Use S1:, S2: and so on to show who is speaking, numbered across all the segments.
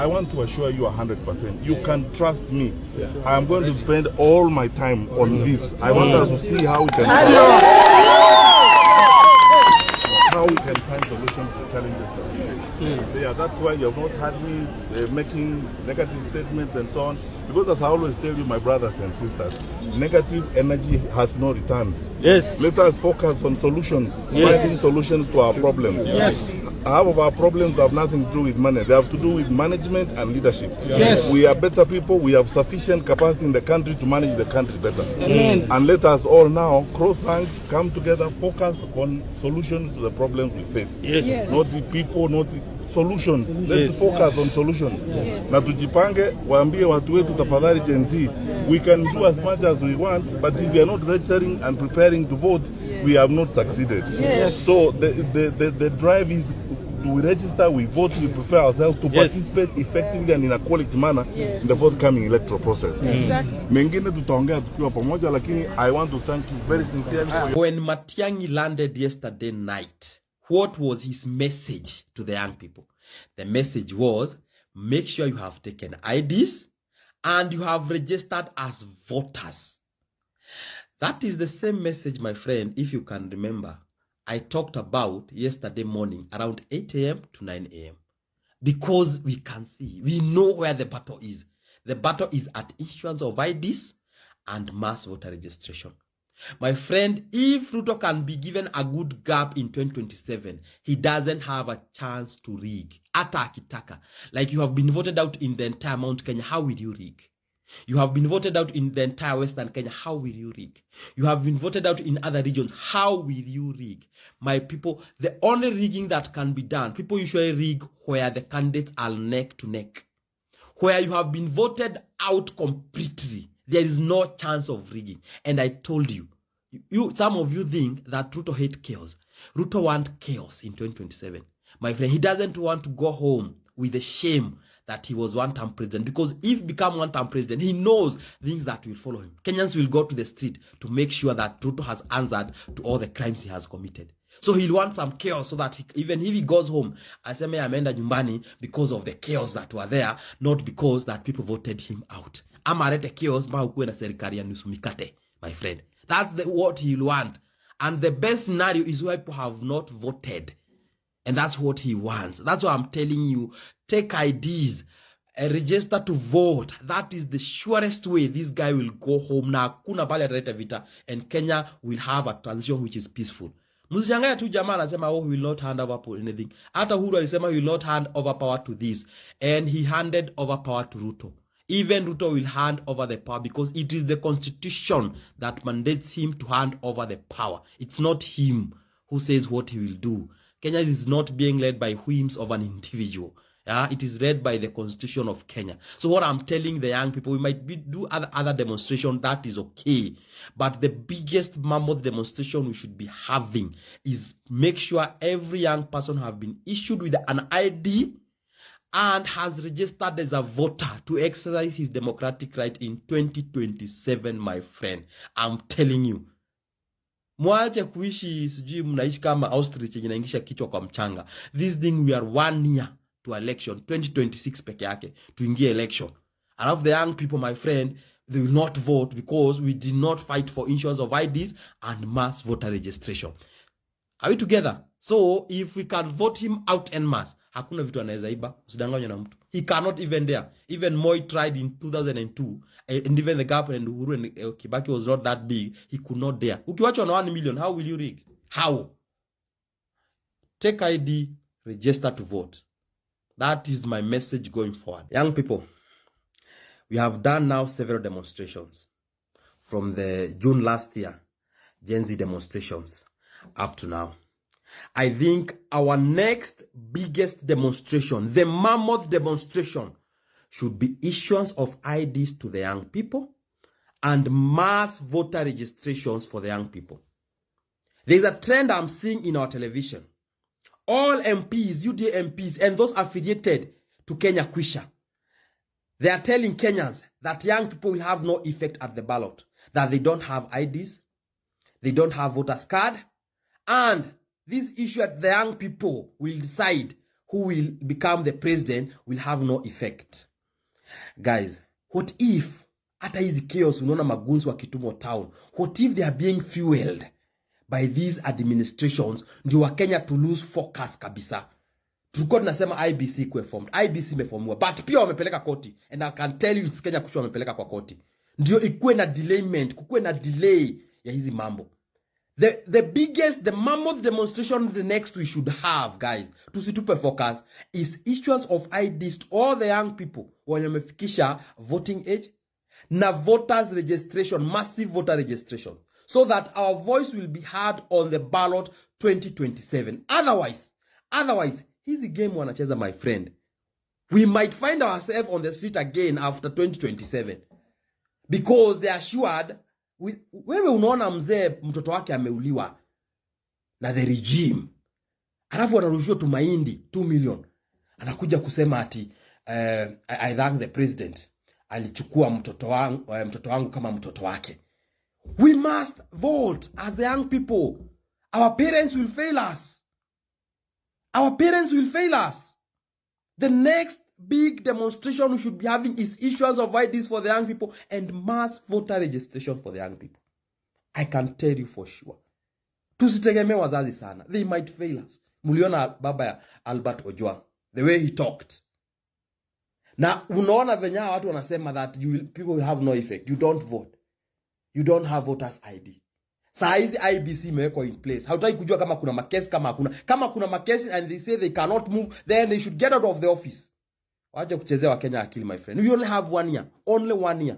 S1: I want to assure you 100%. You can trust me. I am going to spend all my time on this. I want us to see how we can find solutions to challenges that we face. Yeah, that's why you have not had me making negative statements and so on. Because as I always tell you, my brothers and sisters, negative energy has no returns.
S2: Yes.
S1: Let us focus on solutions, finding solutions to our problems.
S2: Yes.
S1: Half of our problems have nothing to do with money. They have to do with management and leadership.
S2: Yes.
S1: We are better people. We have sufficient capacity in the country to manage the country better. And let us all now cross ranks, come together, focus on solutions to the problems we face.
S2: Yes.
S1: Not the people, not the solutions. Let's focus on solutions. Na tujipange, waambie watu wetu tafadhali Gen Z, we can do as much as we want, but if we are not registering and preparing to vote, we have not succeeded. So the drive is we register, we vote, we prepare ourselves to participate effectively and in a quality manner in the forthcoming electoral process. Mengine tutaongea tukiwa pamoja, lakini I want to thank you very sincerely.
S3: When Matiangi landed yesterday night, what was his message to the young people? The message was, make sure you have taken IDs and you have registered as voters. That is the same message, my friend, if you can remember, I talked about yesterday morning around 8 a.m. to 9 a.m. Because we can see, we know where the battle is. The battle is at issuance of IDs and mass voter registration. My friend, if Ruto can be given a good gap in 2027, he doesn't have a chance to rig. Ata akitaka. Like you have been voted out in the entire Mount Kenya, how will you rig? You have been voted out in the entire Western Kenya, how will you rig? You have been voted out in other regions, how will you rig? My people, the only rigging that can be done, people usually rig where the candidates are neck to neck. Where you have been voted out completely, there is no chance of rigging. And I told you, some of you think that Ruto hates chaos. Ruto wants chaos in 2027. My friend, he doesn't want to go home with the shame that he was one-term president. Because if he becomes one-term president, he knows things that will follow him. Kenyans will go to the street to make sure that Ruto has answered to all the crimes he has committed. So he'll want some chaos so that even if he goes home, aseme ameenda nyumbani because of the chaos that were there, not because that people voted him out. Amarete chaos ma ukuwe na serikali ya nusu mikate, my friend. That's what he'll want. And the best scenario is where people have not voted. And that's what he wants. That's why I'm telling you, take IDs, register to vote. That is the surest way this guy will go home. Na kuna bali ataleta vita, and Kenya will have a transition which is peaceful. Msishangae tu jamaa anasema he will not hand over anything. Hata Uhuru alisema he will not hand over power to this, and he handed over power to Ruto. Even Ruto will hand over the power because it is the constitution that mandates him to hand over the power. It's not him who says what he will do. Kenya is not being led by whims of an individual. It is led by the constitution of Kenya. So what I'm telling the young people, we might do other demonstration, that is okay. But the biggest mammoth demonstration we should be having is make sure every young person have been issued with an ID and has registered as a voter to exercise his democratic right in 2027, my friend. I'm telling you. Mwache kuishi sijui mnaishi kama ostrich yenye inaingisha kichwa kwa mchanga. This thing, we are 1 year to election, 2026 peke yake, tuingie election. And of the young people, my friend, they will not vote because we did not fight for issuance of IDs and mass voter registration. Are we together? So, if we can vote him out en masse, hakuna vitu anaweza iba, usidanganywe na mtu. He cannot even dare. Even Moi tried in 2002, and even the gap and Uhuru and Kibaki was not that big. He could not dare. Ukiwachwa na 1 million, how will you rig? How? Take ID, register to vote. That is my message going forward. Young people, we have done now several demonstrations. From the June last year, Gen Z demonstrations, up to now. I think our next biggest demonstration, the mammoth demonstration, should be issuance of IDs to the young people and mass voter registrations for the young people. There's a trend I'm seeing in our television. All MPs, UDA MPs, and those affiliated to Kenya Kwisha, they are telling Kenyans that young people will have no effect at the ballot, that they don't have IDs, they don't have voters card, and this issue at the young people will decide who will become the president will have no effect. Guys, what if hata hizi chaos unaona magunzi wa Kitumo town, what if they are being fueled by these administrations ndio wa Kenya to lose focus kabisa? Tulikuwa tunasema IBC kwe formed. IBC imeformwa, but pia wamepeleka koti, and I can tell you it's Kenya kusho wamepeleka kwa koti. Ndio ikuwe na delayment, kukuwe na delay ya hizi mambo. The mammoth demonstration the next we should have, guys, tusitupe focus, is issuance of IDs to all the young people wenye wamefikisha voting age na voters registration, massive voter registration, so that our voice will be heard on the ballot 2027. Otherwise, hizi game wanacheza, my friend. We might find ourselves on the street again after 2027 because they are assured. Wewe unaona mzee mtoto wake ameuliwa na the regime, alafu anarushiwa tu mahindi 2 million, anakuja kusema ati I thank the president, alichukua mtoto wangu kama mtoto wake. We must vote as the young people. Our parents will fail us. The next big demonstration we should be having is issuance of IDs for the young people and mass voter registration for the young people. I can tell you for sure. Tusitegemee wazazi sana. They might fail us. Muliona baba ya Albert Ojwang, the way he talked. Na unaona venya watu wanasema that people will have no effect. You don't vote. You don't have voters ID. Saa hizi IBC imewekwa in place. Hautaki kujua kama kuna makesi kama hakuna. Kama kuna makesi and they say they cannot move, then they should get out of the office. Waje kuchezea Wakenya akili, my friend. We only have 1 year. Only 1 year.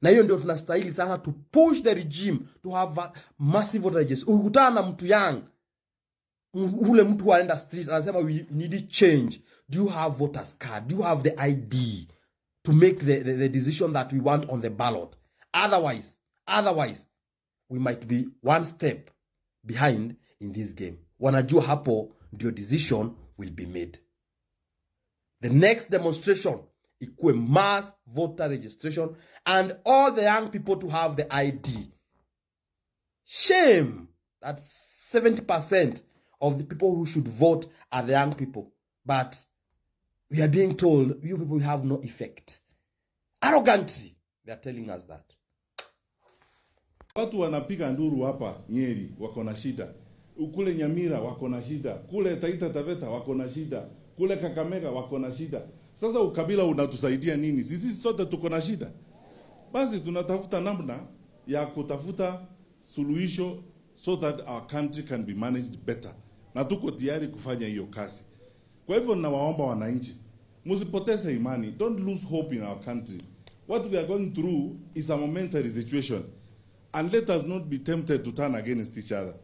S3: Na hiyo ndio tunastahili sasa to push the regime to have massive voter registration. Ukutana na mtu young, ule mtu waenda street anasema we need change. Do you have voters card? Do you have the ID to make the decision that we want on the ballot? Otherwise, we might be one step behind in this game. Wanajua hapo ndio decision will be made. The next demonstration ikuwe mass voter registration and all the young people to have the ID. Shame that 70% of the people who should vote are the young people. But we are being told you people have no effect. Arrogantly, they are telling us that.
S1: Watu wanapiga nduru hapa Nyeri wako na shida. Kule Nyamira wako na shida. Kule Taita Taveta wako na shida. Kule Kakamega wako na shida. Sasa ukabila unatusaidia nini? Sisi sote tuko na shida. Basi tunatafuta namna ya kutafuta suluhisho so that our country can be managed better. Na tuko tayari kufanya hiyo kazi. Kwa hivyo nawaomba wananchi, msipoteze imani. Don't lose hope in our country. What we are going through is a momentary situation. And let us not be tempted to turn against each other.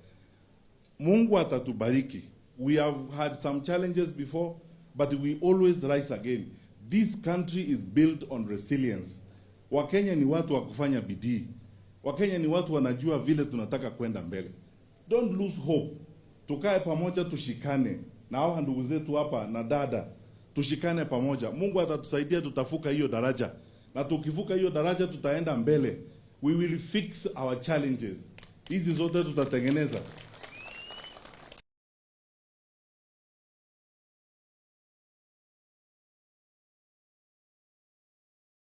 S1: Mungu atatubariki. We have had some challenges before, but we always rise again. This country is built on resilience. Wakenya ni watu wa kufanya bidii. Wakenya ni watu wanajua vile tunataka kwenda mbele. Don't lose hope. Tukae pamoja, tushikane. Na hao ndugu zetu hapa na dada, tushikane pamoja. Mungu atatusaidia, tutavuka hiyo daraja. Na tukivuka hiyo daraja tutaenda mbele. We will fix our challenges. Hizi zote tutatengeneza.